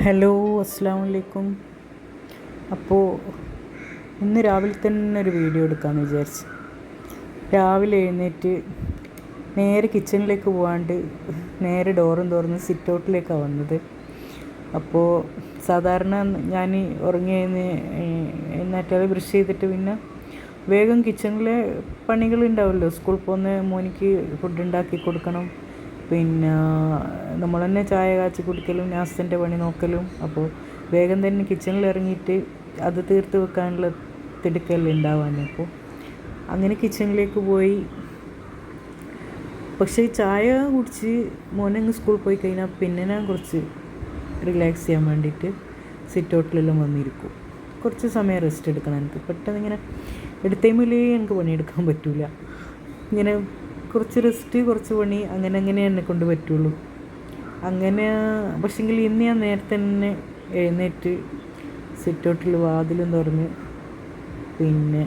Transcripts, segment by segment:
Hello, അസ്സാം വലൈക്കും. അപ്പോൾ ഇന്ന് രാവിലെ തന്നെ ഒരു വീഡിയോ എടുക്കാമെന്ന് വിചാരിച്ചു. രാവിലെ എഴുന്നേറ്റ് നേരെ കിച്ചണിലേക്ക് പോകാണ്ട് നേരെ ഡോറും തുറന്ന് സിറ്റ് ഔട്ടിലേക്കാണ് വന്നത്. അപ്പോൾ സാധാരണ ഞാൻ ഉറങ്ങി എഴുന്നേറ്റാൽ ബ്രഷ് ചെയ്തിട്ട് പിന്നെ വേഗം കിച്ചണിലെ പണികളുണ്ടാവുമല്ലോ. സ്കൂളിൽ പോകുന്ന മോനിക്ക് ഫുഡ് ഉണ്ടാക്കി കൊടുക്കണം, പിന്നെ നമ്മൾ തന്നെ ചായ കാച്ചി കുടിക്കലും നാസ്തൻ്റെ പണി നോക്കലും. അപ്പോൾ വേഗം തന്നെ കിച്ചണിൽ ഇറങ്ങിയിട്ട് അത് തീർത്ത് വെക്കാനുള്ള തിടുക്കെല്ലാം ഉണ്ടാവാൻ. അപ്പോൾ അങ്ങനെ കിച്ചണിലേക്ക് പോയി. പക്ഷേ ചായ കുടിച്ച് മോനങ്ങ് സ്കൂളിൽ പോയി കഴിഞ്ഞാൽ പിന്നെ ഞാൻ കുറച്ച് റിലാക്സ് ചെയ്യാൻ വേണ്ടിയിട്ട് സിറ്റ് ഔട്ടിലെല്ലാം വന്നിരിക്കും. കുറച്ച് സമയം റെസ്റ്റ് എടുക്കണം. എനിക്ക് പെട്ടെന്ന് ഇങ്ങനെ എടുത്തേമില്ലേ എനിക്ക് പണിയെടുക്കാൻ പറ്റില്ല. ഇങ്ങനെ കുറച്ച് റെസ്റ്റ്, കുറച്ച് പണി, അങ്ങനെ എന്നെ കൊണ്ട് പറ്റുള്ളൂ. അങ്ങനെ പക്ഷേങ്കിൽ ഇന്ന് ഞാൻ നേരത്തെ തന്നെ എഴുന്നേറ്റ് സിറ്റ് ഔട്ടിൽ വാതിലും തുറന്ന് പിന്നെ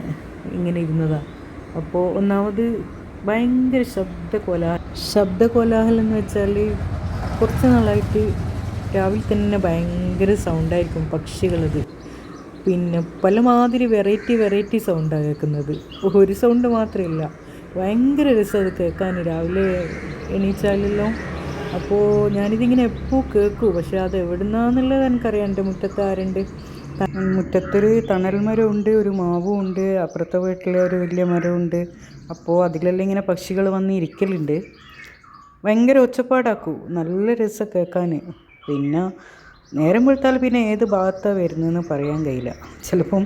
ഇങ്ങനെ ഇരുന്നതാണ്. അപ്പോൾ ഒന്നാമത് ഭയങ്കര ശബ്ദകോലാഹലം എന്ന് വെച്ചാൽ കുറച്ച് നാളായിട്ട് രാവിലെ തന്നെ ഭയങ്കര സൗണ്ടായിരിക്കും പക്ഷികളത്. പിന്നെ പലമാതിരി വെറൈറ്റി സൗണ്ടാണ് കേൾക്കുന്നത്. ഒരു സൗണ്ട് മാത്രമല്ല, ഭയങ്കര രസം അത് കേൾക്കാൻ രാവിലെ എണീച്ചാലല്ലോ. അപ്പോൾ ഞാനിതിങ്ങനെ എപ്പോൾ കേൾക്കും, പക്ഷേ അത് എവിടുന്നാന്നുള്ളത് എനിക്കറിയാം. എൻ്റെ മുറ്റത്ത് ആരുണ്ട്, മുറ്റത്തൊരു തണൽ മരമുണ്ട്, ഒരു മാവും ഉണ്ട്, അപ്പുറത്തെ വീട്ടിലെ ഒരു വലിയ മരമുണ്ട്. അപ്പോൾ അതിലെല്ലാം ഇങ്ങനെ പക്ഷികൾ വന്ന് ഇരിക്കലുണ്ട്. ഭയങ്കര ഒച്ചപ്പാടാക്കൂ, നല്ല രസം കേൾക്കാൻ. പിന്നെ നേരം വെളുത്താൽ പിന്നെ ഏത് ഭാഗത്താണ് വരുന്നതെന്ന് പറയാൻ കഴിയില്ല. ചിലപ്പം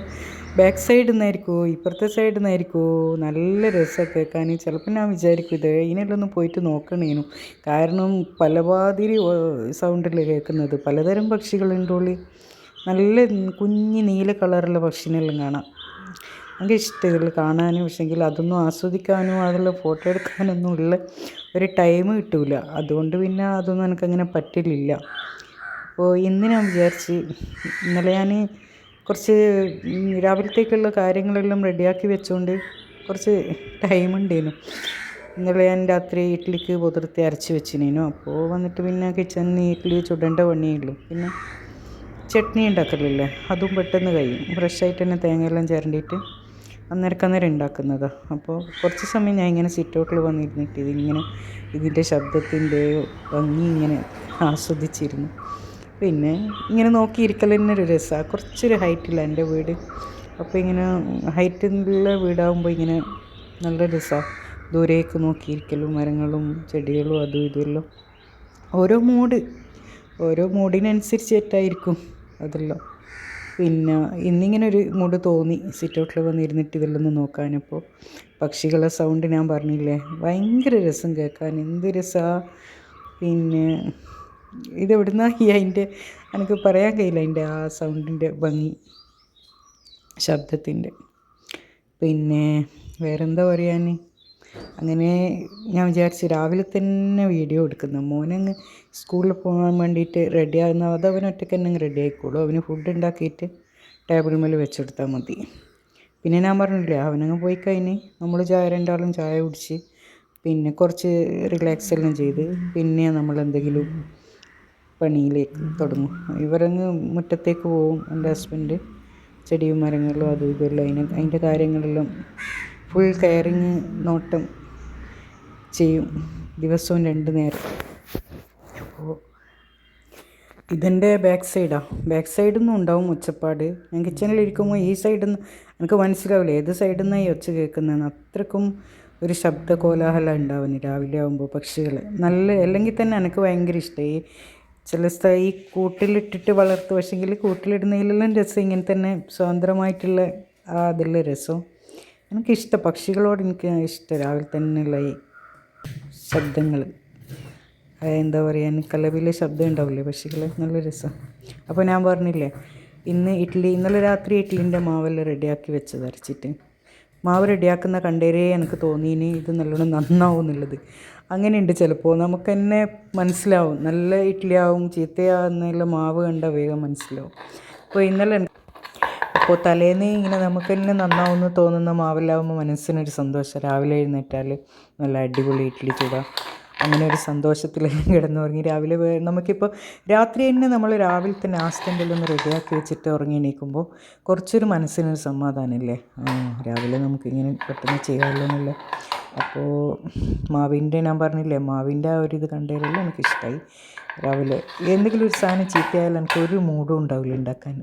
ബാക്ക് സൈഡിൽ നിന്നായിരിക്കുമോ ഇപ്പുറത്തെ സൈഡിൽ നിന്നായിരിക്കുമോ, നല്ല രസം കേൾക്കാൻ. ചിലപ്പോൾ ഞാൻ വിചാരിക്കും ഇതിനെല്ലാം ഒന്ന് പോയിട്ട് നോക്കണേനു. കാരണം പലമാതിരി സൗണ്ടല്ലേ കേൾക്കുന്നത്. പലതരം പക്ഷികളുണ്ടോളി, നല്ല കുഞ്ഞ് നീല കളറുള്ള പക്ഷിനെല്ലാം കാണാം. എനിക്ക് ഇഷ്ടമില്ല കാണാനും. പക്ഷേങ്കിൽ അതൊന്നും ആസ്വദിക്കാനോ അതെല്ലാം ഫോട്ടോ എടുക്കാനൊന്നും ഉള്ള ഒരു ടൈം കിട്ടില്ല. അതുകൊണ്ട് പിന്നെ അതൊന്നും എനിക്കങ്ങനെ പറ്റലില്ല. അപ്പോൾ ഇന്ന് ഞാൻ വിചാരിച്ച്, ഇന്നലെ ഞാൻ കുറച്ച് രാവിലത്തേക്കുള്ള കാര്യങ്ങളെല്ലാം റെഡിയാക്കി വെച്ചുകൊണ്ട് കുറച്ച് ടൈമുണ്ടേനു. ഇന്നലെ ഞാൻ രാത്രി ഇഡ്ഡലിക്ക് പുതിർത്തി അരച്ച് വെച്ചിനേനു. അപ്പോൾ വന്നിട്ട് പിന്നെ കിച്ചണിൽ ഇഡ്ഡലി ചുടേണ്ട പണിയുള്ളൂ. പിന്നെ ചട്നി ഉണ്ടാക്കലില്ലേ, അതും പെട്ടെന്ന് കഴിയും. ഫ്രഷായിട്ട് തന്നെ തേങ്ങയെല്ലാം ചിരണ്ടിയിട്ട് അന്നേരം ഉണ്ടാക്കുന്നതാണ്. അപ്പോൾ കുറച്ച് സമയം ഞാൻ ഇങ്ങനെ സിറ്റ് ഔട്ടിൽ വന്നിരുന്നിട്ട് ഇതിൻ്റെ ശബ്ദത്തിൻ്റെ ഭംഗി ഇങ്ങനെ ആസ്വദിച്ചിരുന്നു. പിന്നെ ഇങ്ങനെ നോക്കിയിരിക്കൽ തന്നെ ഒരു രസമാണ്. കുറച്ചൊരു ഹൈറ്റില്ല എൻ്റെ വീട്. അപ്പോൾ ഇങ്ങനെ ഹൈറ്റിലുള്ള വീടാകുമ്പോൾ ഇങ്ങനെ നല്ല രസമാണ്. ദൂരേക്ക് നോക്കിയിരിക്കലും മരങ്ങളും ചെടികളും അതും ഇതുമെല്ലാം. ഓരോ മൂഡിനനുസരിച്ചിട്ടായിരിക്കും അതെല്ലാം. പിന്നെ ഇന്നിങ്ങനെ ഒരു മൂഡ് തോന്നി സിറ്റ് ഔട്ടിൽ വന്നിരുന്നിട്ട് ഇതെല്ലാം ഒന്ന് നോക്കാനപ്പോൾ പക്ഷികളെ സൗണ്ട് ഞാൻ പറഞ്ഞില്ലേ, ഭയങ്കര രസം കേൾക്കാൻ. എന്ത് രസമാണ്. പിന്നെ ഇതെവിടുന്നാണ് അതിൻ്റെ എനിക്ക് പറയാൻ കഴിയില്ല, അതിൻ്റെ ആ സൗണ്ടിൻ്റെ ഭംഗി, ശബ്ദത്തിൻ്റെ. പിന്നെ വേറെന്താ പറയാൻ. അങ്ങനെ ഞാൻ വിചാരിച്ച് രാവിലെ തന്നെ വീഡിയോ എടുക്കുന്നു. മോനങ്ങ് സ്കൂളിൽ പോകാൻ വേണ്ടിയിട്ട് റെഡിയാകുന്ന അത് അവൻ ഒറ്റയ്ക്ക് തന്നെ റെഡി ആയിക്കോളൂ. അവന് ഫുഡ് ഉണ്ടാക്കിയിട്ട് ടേബിൾ മേൽ വെച്ചെടുത്താൽ മതി. പിന്നെ ഞാൻ പറഞ്ഞില്ലേ, അവനങ്ങ് പോയി കഴിഞ്ഞ് നമ്മൾ രണ്ടാളും ചായ കുടിച്ച് പിന്നെ കുറച്ച് റിലാക്സ് എല്ലാം ചെയ്ത് പിന്നെ നമ്മളെന്തെങ്കിലും പണിയിലേക്ക് തുടങ്ങും. ഇവരങ്ങ് മുറ്റത്തേക്ക് പോവും. എൻ്റെ ഹസ്ബൻഡ് ചെടിയും മരങ്ങളും അതും ഇതുമെല്ലാം അതിൻ്റെ കാര്യങ്ങളെല്ലാം ഫുൾ കെയറിങ് നോട്ടം ചെയ്യും, ദിവസവും 2 നേരം. അപ്പോൾ ഇതെൻ്റെ ബാക്ക് സൈഡിൽ നിന്നും ഉണ്ടാവും ഒച്ചപ്പാട്. ഞാൻ കിച്ചണിലിരിക്കുമ്പോൾ ഈ സൈഡിൽ നിന്ന് എനിക്ക് മനസ്സിലാവില്ല ഏത് സൈഡിൽ നിന്നാണ് ഈ ഒച്ച കേൾക്കുന്നതെന്ന്. അത്രക്കും ഒരു ശബ്ദ കോലാഹലം ഉണ്ടാവുന്നു രാവിലെ ആകുമ്പോൾ പക്ഷികൾ. അല്ലെങ്കിൽ തന്നെ എനിക്ക് ഭയങ്കര ഇഷ്ടം ഈ ചില ഈ കൂട്ടിലിട്ടിട്ട് വളർത്തും. പക്ഷേങ്കിൽ കൂട്ടിലിടുന്നതിലെല്ലാം രസം ഇങ്ങനെ തന്നെ സ്വതന്ത്രമായിട്ടുള്ള അതെല്ലാം രസം. എനിക്കിഷ്ടം പക്ഷികളോട്, എനിക്ക് ഇഷ്ടം രാവിലെ തന്നെയുള്ള ഈ ശബ്ദങ്ങൾ. എന്താ പറയുക, കലപിലെ ശബ്ദം ഉണ്ടാവില്ലേ പക്ഷികൾ, നല്ല രസമാണ്. അപ്പോൾ ഞാൻ പറഞ്ഞില്ലേ ഇന്നലെ രാത്രി ഇഡ്ഡലിൻ്റെ മാവെല്ലാം റെഡിയാക്കി വെച്ചത് അരച്ചിട്ട്. മാവ് റെഡിയാക്കുന്ന കണ്ടേരേ എനിക്ക് തോന്നിയിനി ഇത് നല്ലോണം നന്നാവും എന്നുള്ളത്. അങ്ങനെയുണ്ട് ചിലപ്പോൾ നമുക്ക് തന്നെ മനസ്സിലാവും നല്ല ഇഡ്ഡലി ആവും ചീത്തയാവുന്നുള്ള മാവ് കണ്ടാൽ വേഗം മനസ്സിലാവും. അപ്പോൾ തലേന്ന് ഇങ്ങനെ നമുക്ക് തന്നെ നന്നാവുമെന്ന് തോന്നുന്ന മാവെല്ലാവുമ്പോൾ മനസ്സിനൊരു സന്തോഷം. രാവിലെ എഴുന്നേറ്റാൽ നല്ല അടിപൊളി ഇഡ്ഡലി ചൂടാം. അങ്ങനെ ഒരു സന്തോഷത്തിലെല്ലാം കിടന്നുറങ്ങി. രാവിലെ നമുക്കിപ്പോൾ രാത്രി തന്നെ നമ്മൾ രാവിലെ തന്നെ നാസ്തെല്ലാം ഒന്ന് റെഡിയാക്കി വെച്ചിട്ട് ഉറങ്ങി എണീക്കുമ്പോൾ കുറച്ചൊരു മനസ്സിനൊരു സമാധാനമില്ലേ. രാവിലെ നമുക്കിങ്ങനെ പെട്ടെന്ന് ചെയ്യാമല്ലോ എന്നുള്ള. അപ്പോൾ മാവിൻ്റെ ഞാൻ പറഞ്ഞില്ലേ, മാവിൻ്റെ ആ ഒരു ഇത് കണ്ടതിലെല്ലാം എനിക്കിഷ്ടമായി. രാവിലെ എന്തെങ്കിലും ഒരു സാധനം ചീത്തയായാലും എനിക്കൊരു മൂഡും ഉണ്ടാവില്ല ഉണ്ടാക്കാൻ.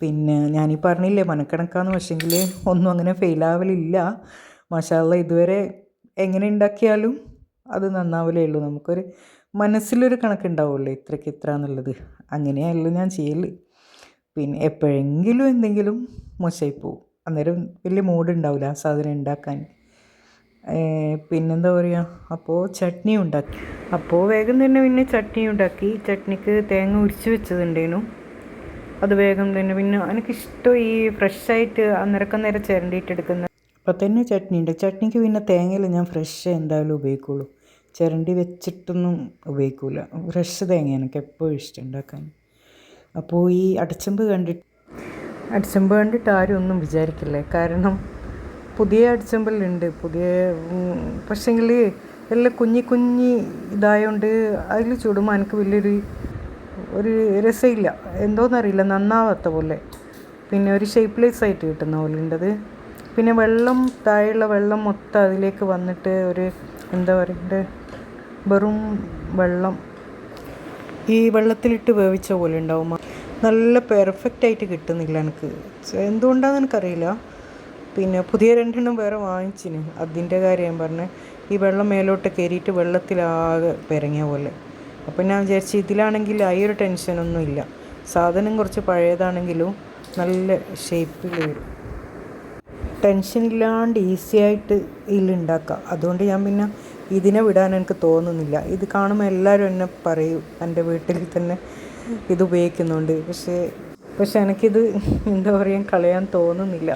പിന്നെ ഞാനീ പറഞ്ഞില്ലേ മനക്കണക്കാന്ന്, പക്ഷേങ്കിൽ ഒന്നും അങ്ങനെ ഫെയിലാവലില്ല. മാഷാ അല്ലാ, ഇതുവരെ എങ്ങനെ ഉണ്ടാക്കിയാലും അത് നന്നാവലേ ഉള്ളൂ. നമുക്കൊരു മനസ്സിലൊരു കണക്കുണ്ടാവുമല്ലോ ഇത്രയ്ക്ക് ഇത്ര എന്നുള്ളത്. അങ്ങനെയല്ല ഞാൻ ചെയ്യൽ. പിന്നെ എപ്പോഴെങ്കിലും എന്തെങ്കിലും മോശമായി പോവും, അന്നേരം വലിയ മൂഡുണ്ടാവില്ല ആ സാധനം ഉണ്ടാക്കാൻ. പിന്നെന്താ പറയുക, അപ്പോൾ ചട്നി ഉണ്ടാക്കി. അപ്പോൾ വേഗം തന്നെ പിന്നെ ചട്നി ഉണ്ടാക്കി. ചട്നിക്ക് തേങ്ങ ഉരിച്ച് വെച്ചതുണ്ടേനു, അത് വേഗം തന്നെ. പിന്നെ എനിക്കിഷ്ടം ഈ ഫ്രഷായിട്ട് അന്നേരം ചിരണ്ടിയിട്ടെടുക്കുന്ന അപ്പോൾ തന്നെ ചട്നി ഉണ്ട്. ചട്നിക്ക് പിന്നെ തേങ്ങയിൽ ഞാൻ ഫ്രഷ് എന്തായാലും ഉപയോഗിക്കുള്ളൂ, ചിരണ്ടി വെച്ചിട്ടൊന്നും ഉപയോഗിക്കില്ല. ഫ്രഷ് തേങ്ങ എനിക്ക് എപ്പോഴും ഇഷ്ടം ഉണ്ടാക്കാൻ. അപ്പോൾ ഈ അടച്ചമ്പ് കണ്ടിട്ട് ആരും ഒന്നും വിചാരിക്കില്ലേ, കാരണം പുതിയ അടിച്ചമ്പലുണ്ട് പക്ഷേങ്കിൽ എല്ലാം കുഞ്ഞി ഇതായതുകൊണ്ട് അതിൽ ചുടുമ്പോൾ എനിക്ക് ഒരു രസമില്ല, എന്തോന്നറിയില്ല, നന്നാവാത്ത പോലെ. പിന്നെ ഒരു ഷേപ്പ്ലെസ് ആയിട്ട് കിട്ടുന്ന പോലെ ഉണ്ടത്. പിന്നെ താഴെയുള്ള വെള്ളം മൊത്തം അതിലേക്ക് വന്നിട്ട് ഒരു എന്താ പറയണ്ടേ, വെറും വെള്ളം ഈ വെള്ളത്തിലിട്ട് വേവിച്ച പോലെ ഉണ്ടാവും. നല്ല പെർഫെക്റ്റായിട്ട് കിട്ടുന്നില്ല എനിക്ക്, എന്തുകൊണ്ടാണെന്ന് എനിക്കറിയില്ല. പിന്നെ പുതിയ 2 എണ്ണം വേറെ വാങ്ങിച്ചിന്, അതിൻ്റെ കാര്യം ഞാൻ പറഞ്ഞത്. ഈ വെള്ളം മേലോട്ട് കയറിയിട്ട് വെള്ളത്തിലാകെ പെരങ്ങിയ പോലെ. അപ്പോൾ ഞാൻ വിചാരിച്ചു ഇതിലാണെങ്കിൽ ആ ഒരു ടെൻഷനൊന്നും ഇല്ല, സാധനം കുറച്ച് പഴയതാണെങ്കിലും നല്ല ഷേപ്പിൽ വരും, ടെൻഷനില്ലാണ്ട് ഈസി ആയിട്ട് ഇതിലുണ്ടാക്കാം. അതുകൊണ്ട് ഞാൻ പിന്നെ ഇതിനെ വിടാൻ എനിക്ക് തോന്നുന്നില്ല. ഇത് കാണുമ്പോൾ എല്ലാവരും എന്നെ പറയും എൻ്റെ വീട്ടിൽ തന്നെ ഇത് ഉപയോഗിക്കുന്നുണ്ട്. പക്ഷേ എനിക്കിത് എന്താ പറയുക, കളയാൻ തോന്നുന്നില്ല.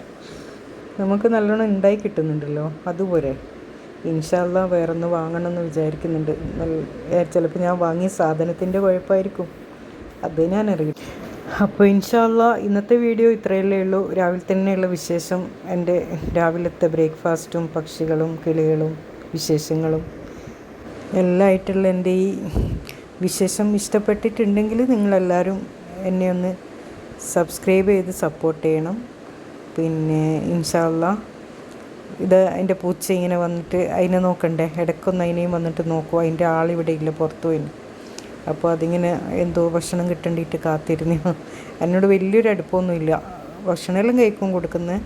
നമുക്ക് നല്ലോണം ഉണ്ടായി കിട്ടുന്നുണ്ടല്ലോ, അതുപോലെ. ഇൻഷാ അല്ലാ വേറൊന്ന് വാങ്ങണമെന്ന് വിചാരിക്കുന്നുണ്ട്. ചിലപ്പോൾ ഞാൻ വാങ്ങിയ സാധനത്തിൻ്റെ കുഴപ്പമായിരിക്കും, അത് ഞാനറിയില്ല. അപ്പോൾ ഇൻഷാ അല്ലാ ഇന്നത്തെ വീഡിയോ ഇത്രയല്ലേ ഉള്ളൂ. രാവിലെ തന്നെയുള്ള വിശേഷം, എൻ്റെ രാവിലത്തെ ബ്രേക്ക്ഫാസ്റ്റും പക്ഷികളും കിളികളും വിശേഷങ്ങളും എല്ലാം ആയിട്ടുള്ള എൻ്റെ ഈ വിശേഷം ഇഷ്ടപ്പെട്ടിട്ടുണ്ടെങ്കിൽ നിങ്ങളെല്ലാവരും എന്നെ ഒന്ന് സബ്സ്ക്രൈബ് ചെയ്ത് സപ്പോർട്ട് ചെയ്യണം. പിന്നെ ഇൻഷാ അല്ലാ ഇത് എൻ്റെ പൂച്ച ഇങ്ങനെ വന്നിട്ട് അതിനെ നോക്കണ്ടേ, ഇടയ്ക്കൊന്ന് അതിനെയും വന്നിട്ട് നോക്കും. അതിൻ്റെ ആളിവിടെ ഇല്ല, പുറത്തു പോയി. അപ്പോൾ അതിങ്ങനെ എന്തോ ഭക്ഷണം കിട്ടേണ്ടിയിട്ട് കാത്തിരുന്നു. എന്നോട് വലിയൊരു അടുപ്പമൊന്നുമില്ല, ഭക്ഷണമെല്ലാം കഴിക്കും കൊടുക്കുന്നത്.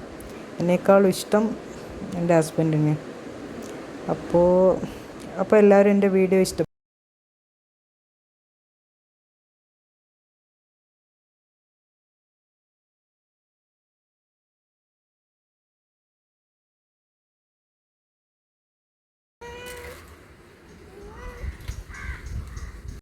എന്നേക്കാളും ഇഷ്ടം എൻ്റെ ഹസ്ബൻഡിന്. അപ്പോൾ എല്ലാവരും എൻ്റെ വീഡിയോ